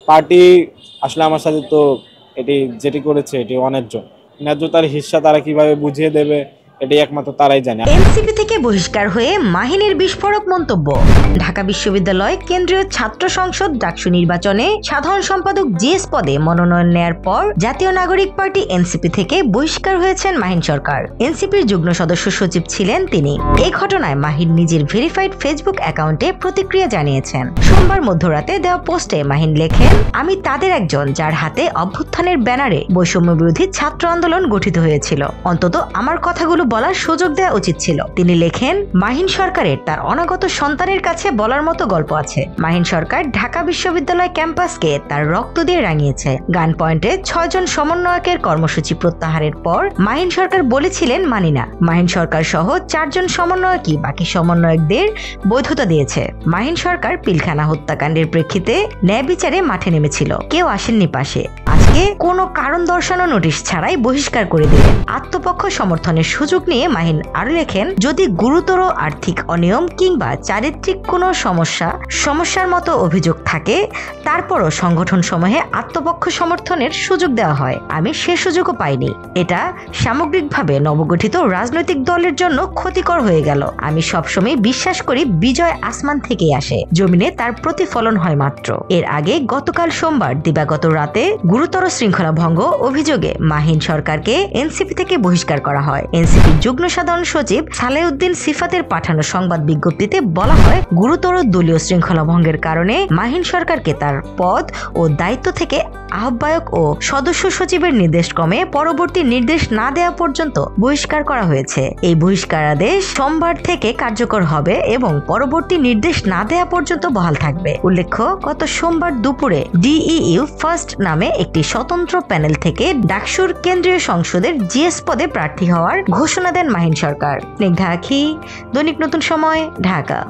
Party আসলে আমার সাথে তো এটি যেটি করেছে এটি অন্যায্য। ন্যায্যতার হিস্সা তারা কিভাবে বুঝিয়ে দেবে এটি একমাত্র তারাই জানে। এনসিপি থেকে বহিষ্কার হয়ে মাহিনের বিস্ফোরক মন্তব্য। ঢাকা বিশ্ববিদ্যালয় কেন্দ্রীয় ছাত্র সংসদ ডাকসু নির্বাচনে সাধারণ সম্পাদক জিএস পদে মনোনয়ন নেয়ার পর জাতীয় নাগরিক পার্টি এনসিপি থেকে বহিষ্কার হয়েছেন মাহিন সরকার। এনসিপির যুগ্ম সদস্য সচিব ছিলেন তিনি। এই ঘটনায় মাহিন নিজের ভেরিফাইড ফেসবুক অ্যাকাউন্টে প্রতিক্রিয়া জানিয়েছেন। সোমবার মধ্যরাতে দেওয়া পোস্টে মাহিন লেখেন, আমি তাদের একজন যার হাতে অভ্যুত্থানের ব্যানারে বৈষম্য বিরোধী ছাত্র আন্দোলন গঠিত হয়েছিল। অন্তত আমার কথাগুলো বলার সুযোগ দেওয়া উচিত ছিল। তিনি লেখেন, মাহিন সরকারের তার অনাগত সন্তানের কাছে বলার মতো গল্প আছে। মাহিন সরকার ঢাকা বিশ্ববিদ্যালয় ক্যাম্পাসকে তার রক্ত দিয়ে রাঙিয়েছে। গান পয়েন্টে 6 জন সমন্বয়কের কর্মসূচি প্রত্যাহারের পর মাহিন সরকার বলেছিলেন মানি না। মাহিন সরকার সহ 4 জন সমন্বয়কই বাকি সমন্বয়কদের বৈধতা দিয়েছে। মাহিন সরকার পিলখানা হত্যাকাণ্ডের প্রেক্ষিতে ন্যায় বিচারে মাঠে নেমেছিল, কেউ আসেননি পাশে। আজকে কোনো কারণ দর্শানো নোটিশ ছাড়াই বহিষ্কার করে দিলেন। আত্মপক্ষ সমর্থনের সুযোগ নিয়ে মাহিন আরো লেখেন, যদি গুরুতর আর্থিক অনিয়ম কিংবা চারিত্রিক কোনো সমস্যার মতো অভিযোগ থাকে তারপরও সংগঠন সমূহে আত্মপক্ষ সমর্থনের সুযোগ দেওয়া হয়। আমি সে সুযোগও পাইনি। এটা সামগ্রিকভাবে নবগঠিত রাজনৈতিক দলের জন্য ক্ষতিকর হয়ে গেল। আমি সবসময় বিশ্বাস করি বিজয় আসমান থেকেই আসে, জমিনে তার প্রতিফলন হয় মাত্র। এর আগে গতকাল সোমবার দিবাগত রাতে গুরুতর শৃঙ্খলা ভঙ্গ অভিযোগে মাহিন সরকারকে এনসিপি থেকে বহিষ্কার করা হয়। এনসিপির যুগ্ম সাধারণ সচিব সালেউদ্দিন সিফাতের পাঠানো সংবাদ বিজ্ঞপ্তিতে বলা হয়, গুরুতর দলীয় শৃঙ্খলা ভঙ্গের কারণে মাহিন সরকারকে তার পদ ও দায়িত্ব থেকে আহ্বায়ক ও সদস্য সচিবের নির্দেশক্রমে পরবর্তী নির্দেশ না দেওয়া পর্যন্ত বহিষ্কার করা হয়েছে। এই বহিষ্কারাদেশ সোমবার থেকে কার্যকর হবে এবং পরবর্তী নির্দেশ না দেওয়া পর্যন্ত বহাল থাকবে। উল্লেখ্য, গত সোমবার দুপুরে ডিইইউ ফার্স্ট নামে একটি স্বতন্ত্র প্যানেল থেকে ডাকসুর কেন্দ্রীয় সংসদের জিএস পদে প্রার্থী হওয়ার ঘোষণা দেন মাহিন সরকার। স্নিগ্ধা আখি, দৈনিক নতুন সময়, ঢাকা।